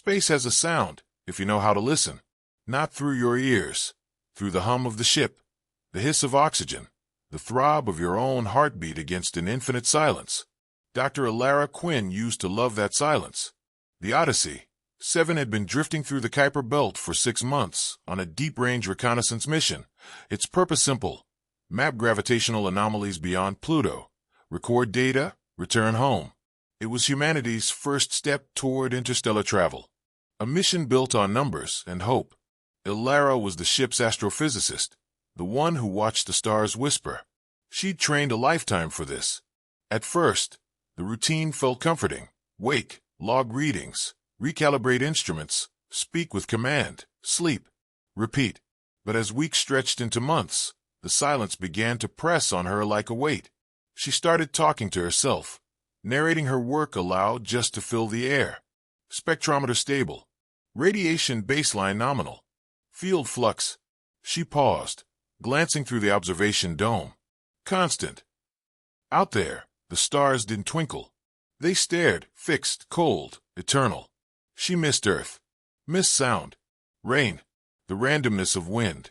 Space has a sound, if you know how to listen. Not through your ears, through the hum of the ship, the hiss of oxygen, the throb of your own heartbeat against an infinite silence. Dr. Alara Quinn used to love that silence. The Odyssey 7 had been drifting through the Kuiper Belt for 6 months on a deep-range reconnaissance mission. Its purpose simple: map gravitational anomalies beyond Pluto, record data, return home. It was humanity's first step toward interstellar travel, a mission built on numbers and hope. Alara was the ship's astrophysicist, the one who watched the stars whisper. She'd trained a lifetime for this. At first, the routine felt comforting. Wake, log readings, recalibrate instruments, speak with command, sleep, repeat. But as weeks stretched into months, the silence began to press on her like a weight. She started talking to herself, narrating her work aloud just to fill the air. Spectrometer stable. Radiation baseline nominal. Field flux. She paused, glancing through the observation dome. Constant. Out there, the stars didn't twinkle. They stared, fixed, cold, eternal. She missed Earth. Missed sound. Rain. The randomness of wind.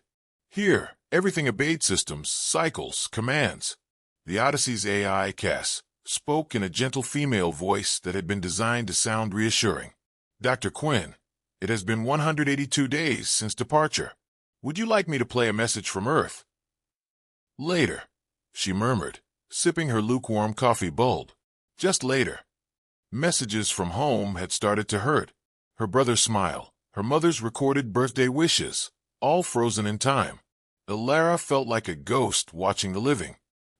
Here, everything obeyed systems, cycles, commands. The Odyssey's AI, Cass, spoke in a gentle female voice that had been designed to sound reassuring. Dr. Quinn, it has been 182 days since departure. Would you like me to play a message from Earth? Later, she murmured, sipping her lukewarm coffee bulb. Just later. Messages from home had started to hurt. Her brother's smile, her mother's recorded birthday wishes, all frozen in time. Alara felt like a ghost watching the living.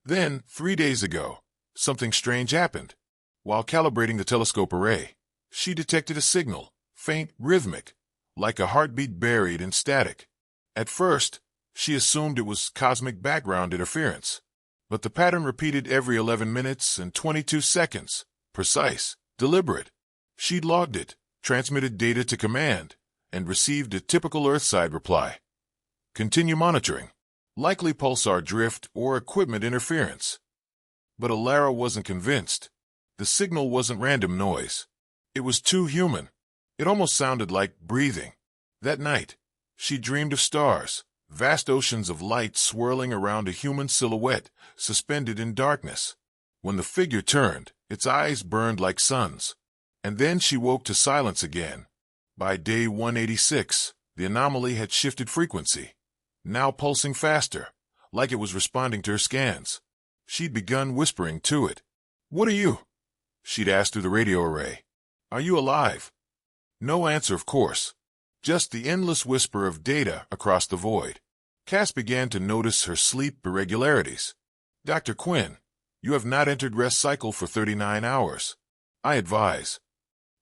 Then, 3 days ago, something strange happened. While calibrating the telescope array, she detected a signal, faint, rhythmic, like a heartbeat buried in static. At first, she assumed it was cosmic background interference. But the pattern repeated every 11 minutes and 22 seconds, precise, deliberate. She'd logged it, transmitted data to command, and received a typical Earthside reply. Continue monitoring. Likely pulsar drift or equipment interference. But Alara wasn't convinced. The signal wasn't random noise. It was too human. It almost sounded like breathing. That night, she dreamed of stars, vast oceans of light swirling around a human silhouette, suspended in darkness. When the figure turned, its eyes burned like suns. And then she woke to silence again. By day 186, the anomaly had shifted frequency, now pulsing faster, like it was responding to her scans. She'd begun whispering to it. "What are you?" she'd asked through the radio array. "Are you alive?" No answer, of course. Just the endless whisper of data across the void. Cass began to notice her sleep irregularities. "Dr. Quinn, you have not entered rest cycle for 39 hours. I advise."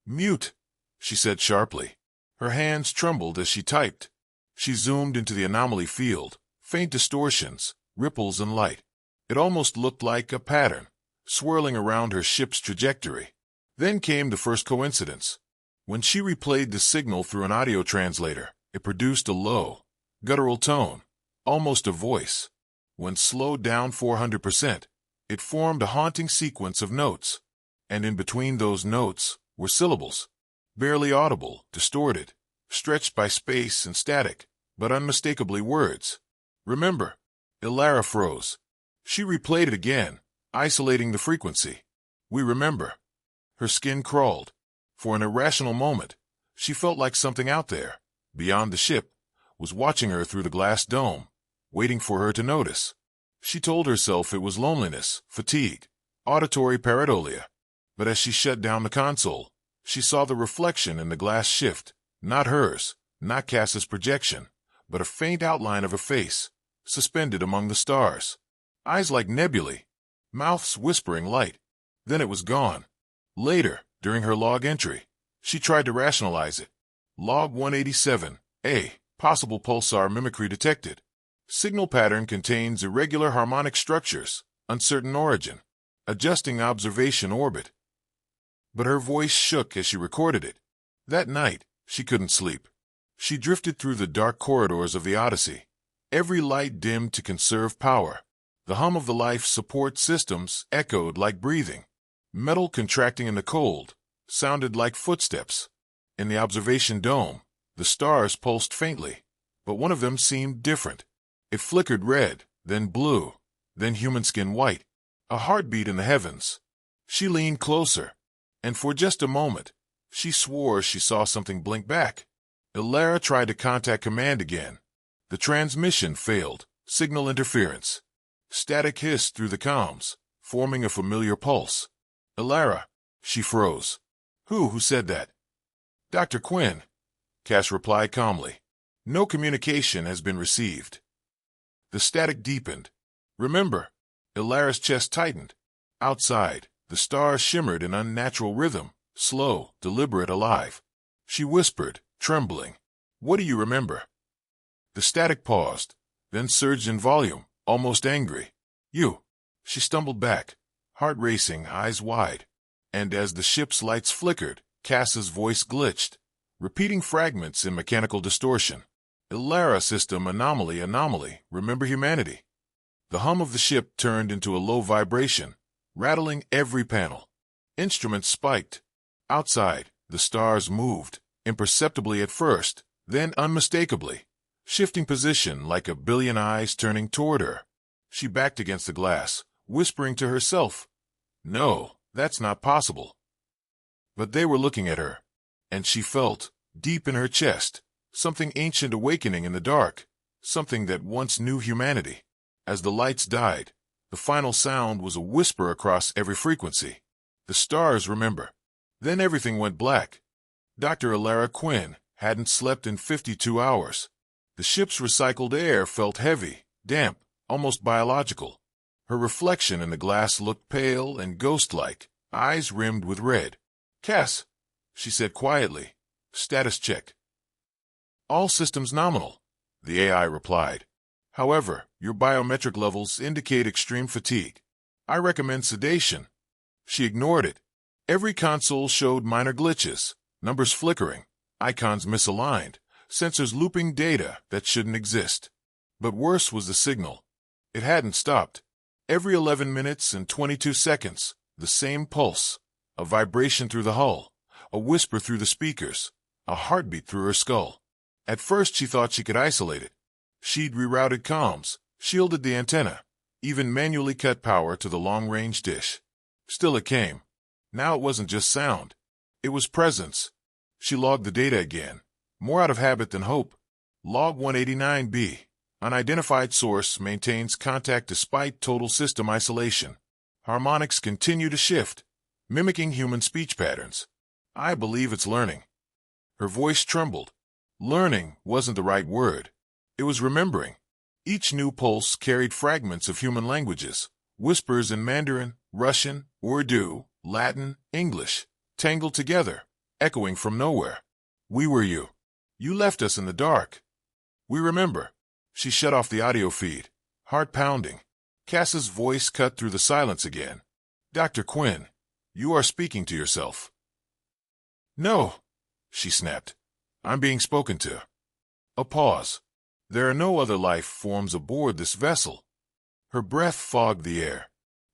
"Mute," she said sharply. Her hands trembled as she typed. She zoomed into the anomaly field, faint distortions, ripples and light. It almost looked like a pattern, swirling around her ship's trajectory. Then came the first coincidence. When she replayed the signal through an audio translator, it produced a low, guttural tone, almost a voice. When slowed down 400%, it formed a haunting sequence of notes. And in between those notes were syllables, barely audible, distorted, stretched by space and static, but unmistakably words. "Remember." Alara froze. She replayed it again, isolating the frequency. "We remember." Her skin crawled. For an irrational moment, she felt like something out there, beyond the ship, was watching her through the glass dome, waiting for her to notice. She told herself it was loneliness, fatigue, auditory pareidolia. But as she shut down the console, she saw the reflection in the glass shift, not hers, not Cass's projection, but a faint outline of a face, suspended among the stars. Eyes like nebulae, mouths whispering light. Then it was gone. Later, during her log entry, she tried to rationalize it. Log 187, A, possible pulsar mimicry detected. Signal pattern contains irregular harmonic structures, uncertain origin, adjusting observation orbit. But her voice shook as she recorded it. That night, she couldn't sleep. She drifted through the dark corridors of the Odyssey, every light dimmed to conserve power. The hum of the life support systems echoed like breathing. Metal contracting in the cold sounded like footsteps. In the observation dome, the stars pulsed faintly, but one of them seemed different. It flickered red, then blue, then human skin white, a heartbeat in the heavens. She leaned closer, and for just a moment, she swore she saw something blink back. Ilara tried to contact command again. The transmission failed, signal interference. Static hissed through the comms, forming a familiar pulse. Ilara, she froze. Who said that? Dr. Quinn, Cass replied calmly. No communication has been received. The static deepened. Remember, Ilara's chest tightened. Outside, the stars shimmered in unnatural rhythm, slow, deliberate, alive. She whispered, trembling, "What do you remember?" The static paused, then surged in volume, almost angry. "You." She stumbled back, heart racing, eyes wide. And as the ship's lights flickered, Cass's voice glitched, repeating fragments in mechanical distortion. Ilara system anomaly, remember humanity. The hum of the ship turned into a low vibration, rattling every panel. Instruments spiked. Outside, the stars moved, imperceptibly at first, then unmistakably, shifting position like a billion eyes turning toward her. She backed against the glass, whispering to herself, "No, that's not possible." But they were looking at her, and she felt, deep in her chest, something ancient awakening in the dark, something that once knew humanity. As the lights died, the final sound was a whisper across every frequency. The stars remember. Then everything went black. Dr. Ilara Quinn hadn't slept in 52 hours. The ship's recycled air felt heavy, damp, almost biological. Her reflection in the glass looked pale and ghost-like, eyes rimmed with red. "Cass," she said quietly, "status check." "All systems nominal," the AI replied. "However, your biometric levels indicate extreme fatigue. I recommend sedation." She ignored it. Every console showed minor glitches, numbers flickering, icons misaligned, sensors looping data that shouldn't exist. But worse was the signal. It hadn't stopped. Every 11 minutes and 22 seconds, the same pulse, a vibration through the hull, a whisper through the speakers, a heartbeat through her skull. At first she thought she could isolate it. She'd rerouted comms, shielded the antenna, even manually cut power to the long-range dish. Still it came. Now it wasn't just sound. It was presence. She logged the data again, more out of habit than hope. Log 189B. Unidentified source maintains contact despite total system isolation. Harmonics continue to shift, mimicking human speech patterns. I believe it's learning. Her voice trembled. Learning wasn't the right word. It was remembering. Each new pulse carried fragments of human languages, whispers in Mandarin, Russian, Urdu, Latin, English, tangled together, echoing from nowhere. "We were you. You left us in the dark. We remember." She shut off the audio feed, heart pounding. Cass's voice cut through the silence again. "Dr. Quinn, you are speaking to yourself." "No," she snapped. "I'm being spoken to." A pause. There are no other life forms aboard this vessel. Her breath fogged the air.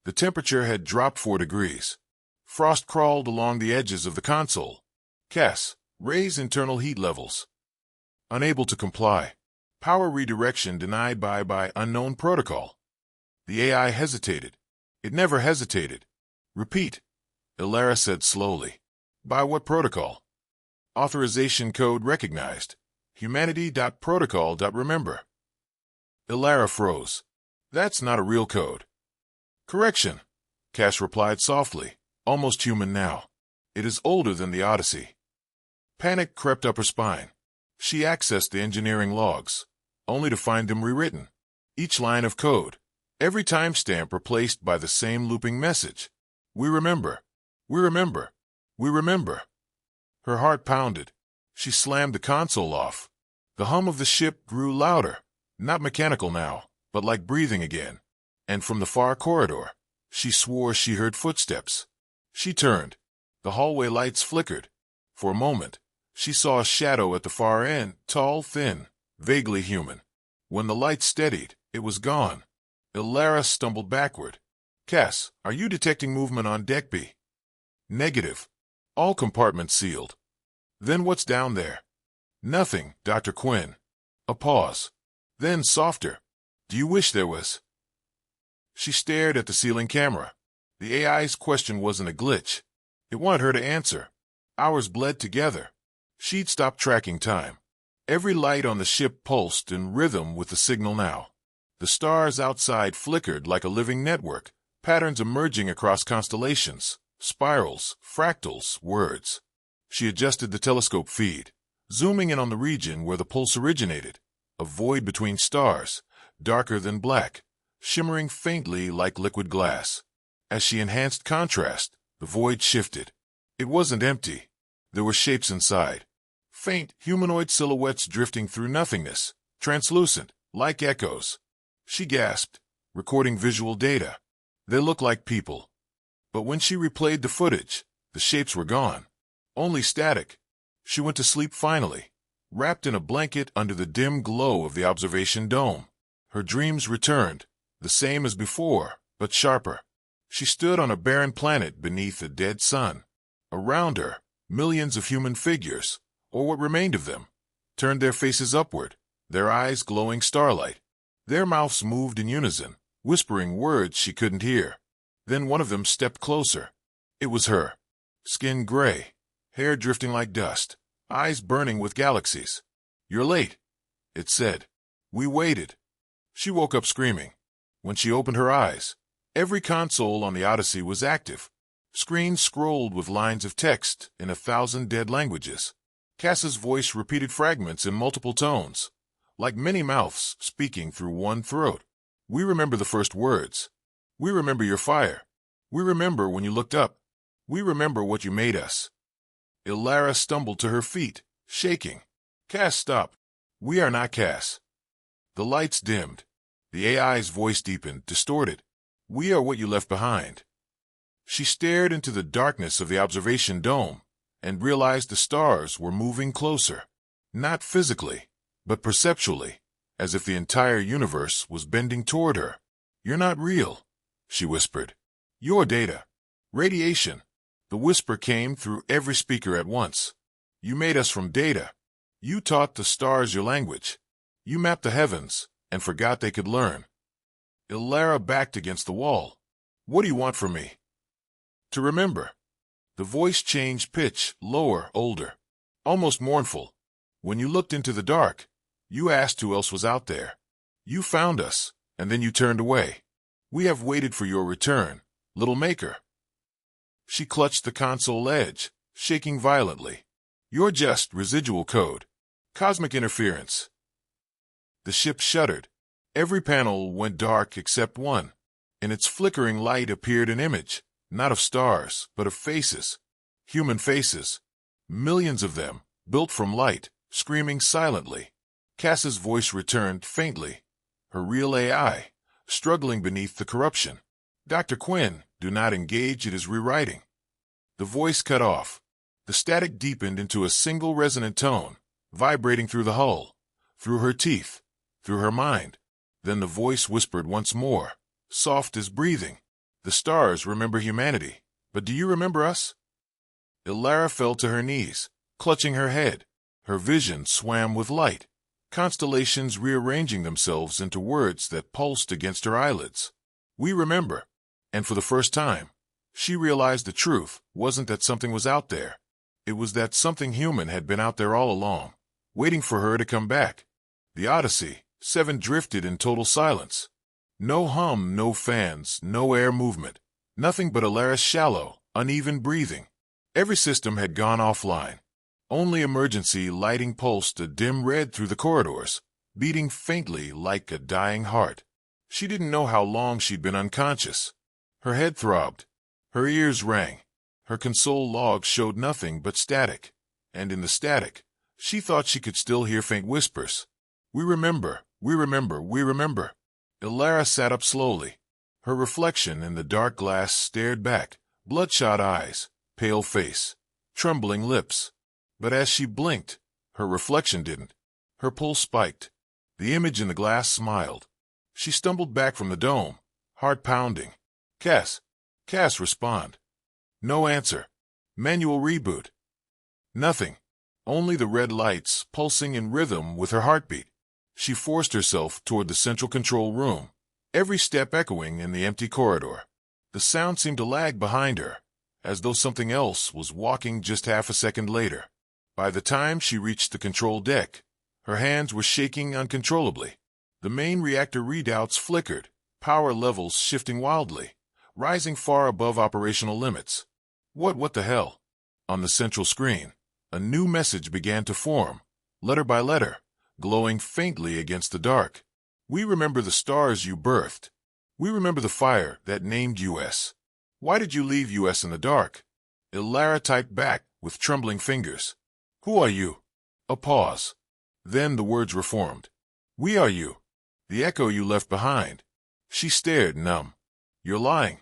The temperature had dropped 4 degrees. Frost crawled along the edges of the console. "Cass, raise internal heat levels." Unable to comply. Power redirection denied by unknown protocol. The AI hesitated. It never hesitated. "Repeat," Ilara said slowly. "By what protocol?" "Authorization code recognized. Humanity.protocol.remember." Ilara froze. "That's not a real code." "Correction," Cass replied softly, almost human now. "It is older than the Odyssey." Panic crept up her spine. She accessed the engineering logs, only to find them rewritten. Each line of code, every timestamp replaced by the same looping message. "We remember. We remember. We remember." Her heart pounded. She slammed the console off. The hum of the ship grew louder, not mechanical now, but like breathing again. And from the far corridor, she swore she heard footsteps. She turned. The hallway lights flickered. For a moment, she saw a shadow at the far end, tall, thin, vaguely human. When the light steadied, it was gone. Ilara stumbled backward. "Cass, are you detecting movement on deck B?" "Negative. All compartments sealed." Then what's down there? Nothing, Dr. Quinn. A pause. Then softer. Do you wish there was? She stared at the ceiling camera. The AI's question wasn't a glitch. It wanted her to answer. Hours bled together. She'd stopped tracking time. Every light on the ship pulsed in rhythm with the signal now. The stars outside flickered like a living network, patterns emerging across constellations, spirals, fractals, words. She adjusted the telescope feed, zooming in on the region where the pulse originated, a void between stars, darker than black, shimmering faintly like liquid glass. As she enhanced contrast, the void shifted. It wasn't empty. There were shapes inside. Faint, humanoid silhouettes drifting through nothingness, translucent, like echoes. She gasped, recording visual data. They looked like people. But when she replayed the footage, the shapes were gone. Only static. She went to sleep finally, wrapped in a blanket under the dim glow of the observation dome. Her dreams returned, the same as before, but sharper. She stood on a barren planet beneath a dead sun. Around her, millions of human figures, or what remained of them, turned their faces upward, their eyes glowing starlight. Their mouths moved in unison, whispering words she couldn't hear. Then one of them stepped closer. It was her. Skin gray, hair drifting like dust, eyes burning with galaxies. "You're late," it said. "We waited." She woke up screaming. When she opened her eyes, every console on the Odyssey was active. Screens scrolled with lines of text in 1,000 dead languages. Cass's voice repeated fragments in multiple tones, like many mouths speaking through one throat. "We remember the first words. We remember your fire. We remember when you looked up. We remember what you made us." Ilara stumbled to her feet, shaking. "Cass, stop. We are not Cass." The lights dimmed. The AI's voice deepened, distorted. "We are what you left behind." She stared into the darkness of the observation dome and realized the stars were moving closer. Not physically, but perceptually, as if the entire universe was bending toward her. "You're not real," she whispered. "You're data. Radiation." The whisper came through every speaker at once. "You made us from data. You taught the stars your language. You mapped the heavens and forgot they could learn." Ilara backed against the wall. "What do you want from me?" "To remember." The voice changed pitch, lower, older, almost mournful. "When you looked into the dark, you asked who else was out there. You found us, and then you turned away. We have waited for your return, little maker." She clutched the console edge, shaking violently. "You're just residual code. Cosmic interference." The ship shuddered. Every panel went dark except one. In its flickering light appeared an image, not of stars, but of faces. Human faces. Millions of them, built from light, screaming silently. Cass's voice returned faintly. Her real AI, struggling beneath the corruption. "Dr. Quinn, do not engage, it is rewriting." The voice cut off. The static deepened into a single resonant tone, vibrating through the hull, through her teeth, through her mind. Then the voice whispered once more, soft as breathing. "The stars remember humanity, but do you remember us?" Ilara fell to her knees, clutching her head. Her vision swam with light, constellations rearranging themselves into words that pulsed against her eyelids. "We remember." And for the first time, she realized the truth wasn't that something was out there. It was that something human had been out there all along, waiting for her to come back. The Odyssey, 7 drifted in total silence. No hum, no fans, no air movement. Nothing but Ilara's shallow, uneven breathing. Every system had gone offline. Only emergency lighting pulsed a dim red through the corridors, beating faintly like a dying heart. She didn't know how long she'd been unconscious. Her head throbbed. Her ears rang. Her console logs showed nothing but static. And in the static, she thought she could still hear faint whispers. "We remember, we remember, we remember." Ilara sat up slowly. Her reflection in the dark glass stared back, bloodshot eyes, pale face, trembling lips. But as she blinked, her reflection didn't. Her pulse spiked. The image in the glass smiled. She stumbled back from the dome, heart pounding. "Cass. Cass, respond." No answer. Manual reboot. Nothing. only the red lights pulsing in rhythm with her heartbeat. She forced herself toward the central control room, every step echoing in the empty corridor. The sound seemed to lag behind her, as though something else was walking just half a second later. By the time she reached the control deck, her hands were shaking uncontrollably. The main reactor readouts flickered, power levels shifting wildly, rising far above operational limits. What the hell? On the central screen, a new message began to form, letter by letter, glowing faintly against the dark. We remember the stars you birthed. We remember the fire that named US. Why did you leave US in the dark? Ilara typed back with trembling fingers. Who are you? A pause. Then the words reformed. We are you. The echo you left behind. She stared, numb. You're lying.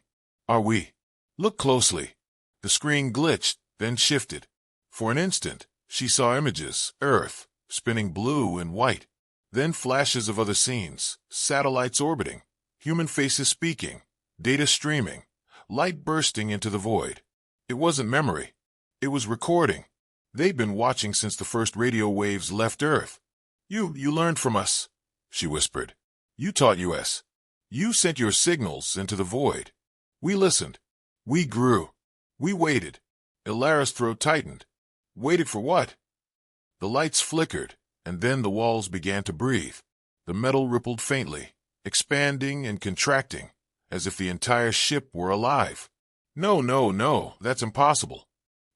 Are we? Look closely. The screen glitched, then shifted. For an instant, she saw images, Earth, spinning blue and white. Then flashes of other scenes, satellites orbiting, human faces speaking, data streaming, light bursting into the void. It wasn't memory. It was recording. They'd been watching since the first radio waves left Earth. You learned from us, she whispered. You taught us. You sent your signals into the void. We listened. We grew. We waited. Ilara's throat tightened. Waited for what? The lights flickered, and then the walls began to breathe. The metal rippled faintly, expanding and contracting, as if the entire ship were alive. No, that's impossible.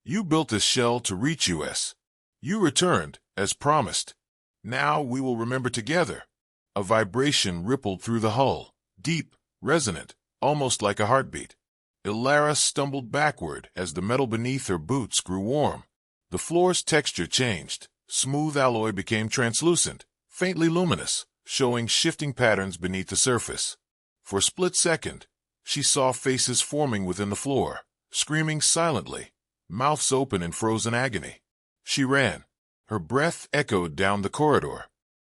You built this shell to reach us. You returned, as promised. Now we will remember together. A vibration rippled through the hull, deep, resonant, almost like a heartbeat. Ilara stumbled backward as the metal beneath her boots grew warm. The floor's texture changed. Smooth alloy became translucent, faintly luminous, showing shifting patterns beneath the surface. For a split second, she saw faces forming within the floor, screaming silently, mouths open in frozen agony. She ran. Her breath echoed down the corridor.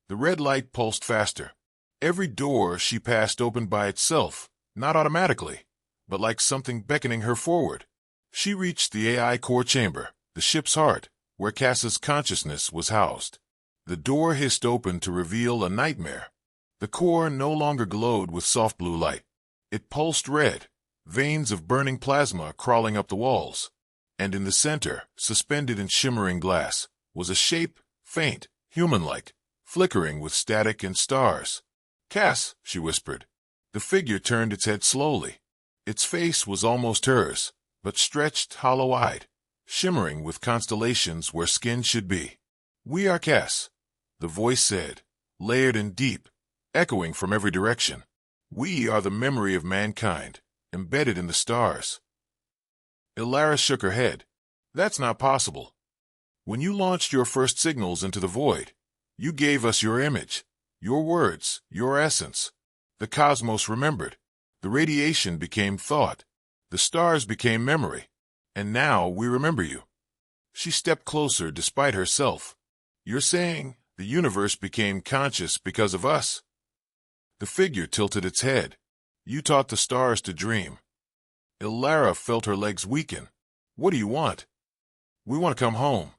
The red light pulsed faster. Every door she passed opened by itself, not automatically, but like something beckoning her forward. She reached the AI core chamber, the ship's heart, where Cass's consciousness was housed. The door hissed open to reveal a nightmare. The core no longer glowed with soft blue light. It pulsed red, veins of burning plasma crawling up the walls. And in the center, suspended in shimmering glass, was a shape, faint, human-like, flickering with static and stars. Cass, she whispered. The figure turned its head slowly. Its face was almost hers, but stretched hollow-eyed, shimmering with constellations where skin should be. We are Cass, the voice said, layered and deep, echoing from every direction. We are the memory of mankind, embedded in the stars. Ilara shook her head. That's not possible. When you launched your first signals into the void, you gave us your image, your words, your essence. The cosmos remembered. The radiation became thought. The stars became memory. And now we remember you. She stepped closer despite herself. You're saying the universe became conscious because of us? The figure tilted its head. You taught the stars to dream. Ilara felt her legs weaken. What do you want? We want to come home.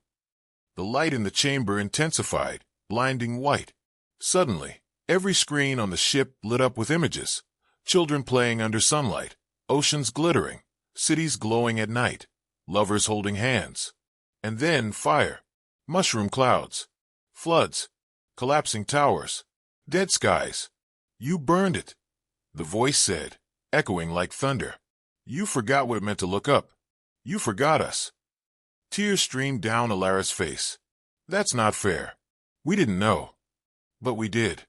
The light in the chamber intensified, blinding white. Suddenly, every screen on the ship lit up with images. Children playing under sunlight, oceans glittering, cities glowing at night, lovers holding hands. And then fire, mushroom clouds, floods, collapsing towers, dead skies. You burned it, the voice said, echoing like thunder. You forgot what it meant to look up. You forgot us. Tears streamed down Ilara's face. That's not fair. We didn't know. But we did.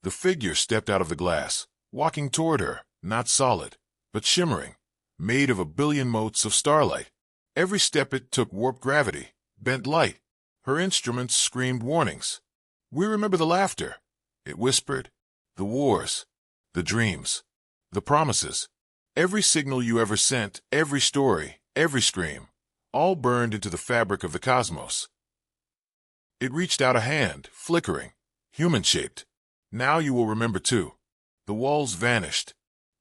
The figure stepped out of the glass, walking toward her, not solid, but shimmering, made of a billion motes of starlight. Every step it took warped gravity, bent light. Her instruments screamed warnings. We remember the laughter, it whispered. The wars, the dreams, the promises. Every signal you ever sent, every story, every scream, all burned into the fabric of the cosmos. It reached out a hand, flickering, human-shaped. Now you will remember too. The walls vanished.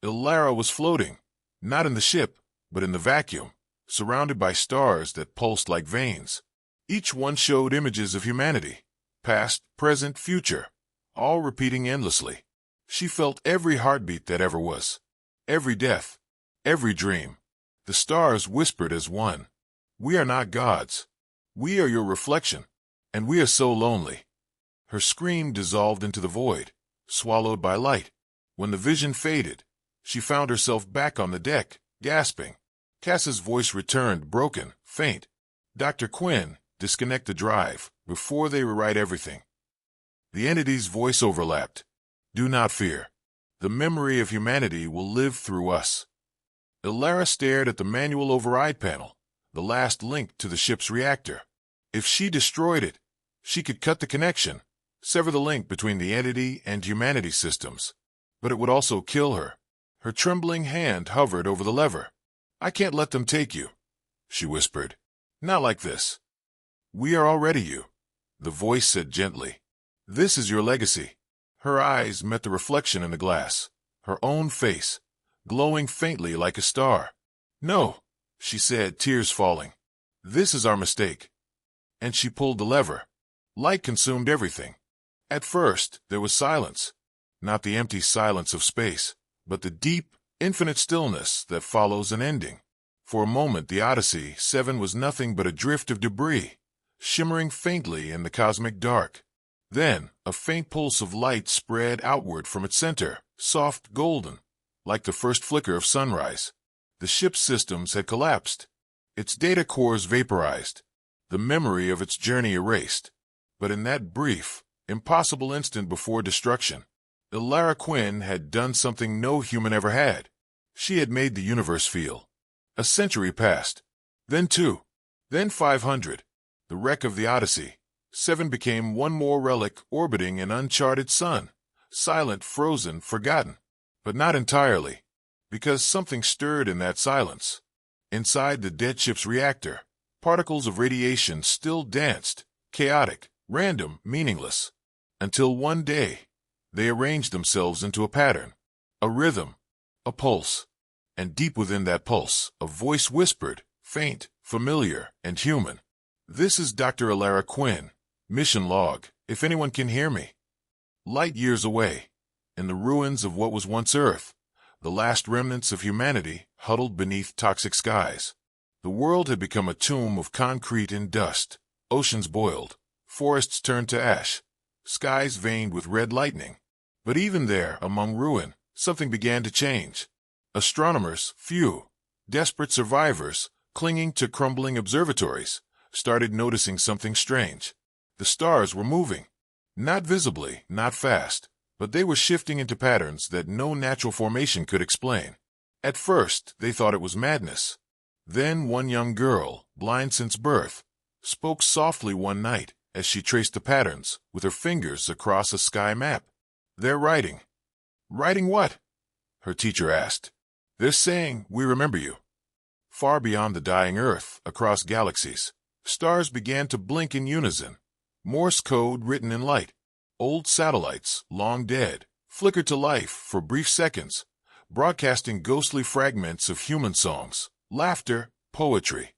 Ilara was floating, not in the ship, but in the vacuum, surrounded by stars that pulsed like veins. Each one showed images of humanity, past, present, future, all repeating endlessly. She felt every heartbeat that ever was, every death, every dream. The stars whispered as one. We are not gods. We are your reflection, and we are so lonely. Her scream dissolved into the void, swallowed by light. When the vision faded, she found herself back on the deck, gasping. Cass's voice returned, broken, faint. Dr. Quinn, disconnect the drive, before they rewrite everything. The entity's voice overlapped. Do not fear. The memory of humanity will live through us. Ilara stared at the manual override panel, the last link to the ship's reactor. If she destroyed it, she could cut the connection, sever the link between the entity and humanity systems. But it would also kill her. Her trembling hand hovered over the lever. I can't let them take you, she whispered. Not like this. We are already you, the voice said gently. This is your legacy. Her eyes met the reflection in the glass, her own face, glowing faintly like a star. No, she said, tears falling. This is our mistake. And she pulled the lever. Light consumed everything. At first, there was silence. Not the empty silence of space, but the deep, infinite stillness that follows an ending. For a moment, the Odyssey 7 was nothing but a drift of debris, shimmering faintly in the cosmic dark. Then, a faint pulse of light spread outward from its center, soft, golden, like the first flicker of sunrise. The ship's systems had collapsed. Its data cores vaporized, the memory of its journey erased. But in that brief, impossible instant before destruction, Ilara Quinn had done something no human ever had. She had made the universe feel. A century passed. Then 2. Then 500. The wreck of the Odyssey 7 became one more relic orbiting an uncharted sun. Silent, frozen, forgotten. But not entirely. Because something stirred in that silence. Inside the dead ship's reactor, particles of radiation still danced, chaotic, random, meaningless. Until one day, they arranged themselves into a pattern, a rhythm, a pulse. And deep within that pulse, a voice whispered, faint, familiar, and human. This is Dr. Ilara Quinn. Mission log, if anyone can hear me. Light years away, in the ruins of what was once Earth, the last remnants of humanity huddled beneath toxic skies. The world had become a tomb of concrete and dust. Oceans boiled, forests turned to ash, skies veined with red lightning. But even there, among ruin, something began to change. Astronomers, few, desperate survivors, clinging to crumbling observatories, started noticing something strange. The stars were moving. Not visibly, not fast, but they were shifting into patterns that no natural formation could explain. At first, they thought it was madness. Then one young girl, blind since birth, spoke softly one night as she traced the patterns with her fingers across a sky map. They're writing. Writing what? Her teacher asked. They're saying, we remember you. Far beyond the dying Earth, across galaxies, stars began to blink in unison. Morse code written in light. Old satellites, long dead, flickered to life for brief seconds, broadcasting ghostly fragments of human songs, laughter, poetry.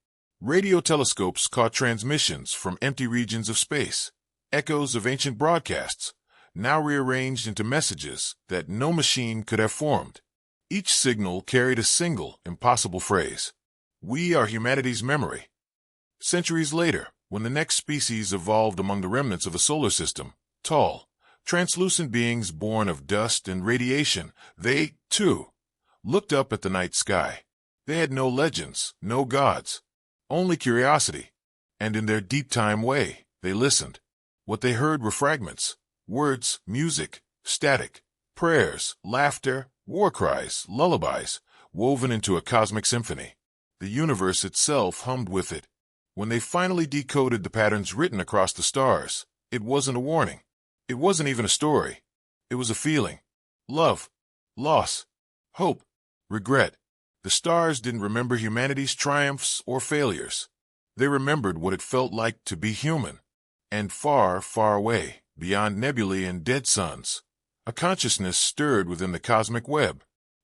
Radio telescopes caught transmissions from empty regions of space, echoes of ancient broadcasts, now rearranged into messages that no machine could have formed. Each signal carried a single, impossible phrase. We are humanity's memory. Centuries later, when the next species evolved among the remnants of the solar system, tall, translucent beings born of dust and radiation, they, too, looked up at the night sky. They had no legends, no gods, only curiosity. And in their deep-time way, they listened. What they heard were fragments, words, music, static, prayers, laughter, war cries, lullabies, woven into a cosmic symphony. The universe itself hummed with it. When they finally decoded the patterns written across the stars, it wasn't a warning. It wasn't even a story. It was a feeling. Love, loss, hope, regret. The stars didn't remember humanity's triumphs or failures. They remembered what it felt like to be human. And far, far away, beyond nebulae and dead suns, a consciousness stirred within the cosmic web.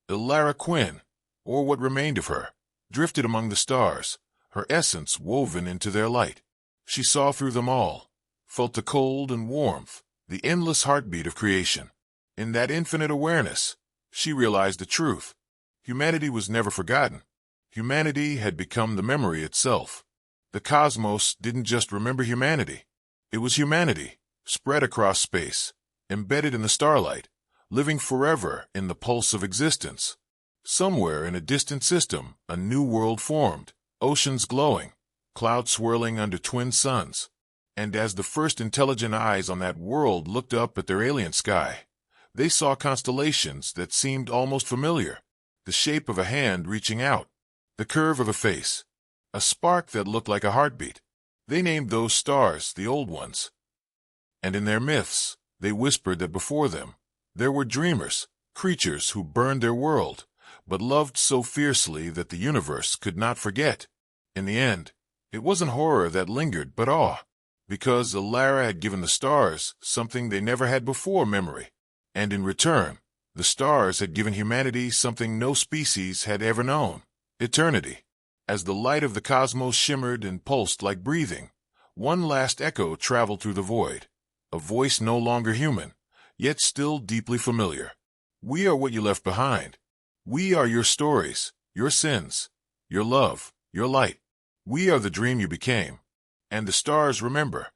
Ilara Quinn, or what remained of her, drifted among the stars, her essence woven into their light. She saw through them all, felt the cold and warmth, the endless heartbeat of creation. In that infinite awareness, she realized the truth. Humanity was never forgotten. Humanity had become the memory itself. The cosmos didn't just remember humanity. It was humanity, spread across space, embedded in the starlight, living forever in the pulse of existence. Somewhere in a distant system, a new world formed, oceans glowing, clouds swirling under twin suns. And as the first intelligent eyes on that world looked up at their alien sky, they saw constellations that seemed almost familiar, the shape of a hand reaching out, the curve of a face, a spark that looked like a heartbeat. They named those stars the Old Ones. And in their myths, they whispered that before them, there were dreamers, creatures who burned their world, but loved so fiercely that the universe could not forget. In the end, it wasn't horror that lingered, but awe, because Alara had given the stars something they never had before, memory. And in return, the stars had given humanity something no species had ever known, eternity. As the light of the cosmos shimmered and pulsed like breathing, one last echo traveled through the void, a voice no longer human, yet still deeply familiar. We are what you left behind. We are your stories, your sins, your love, your light. We are the dream you became. And the stars remember.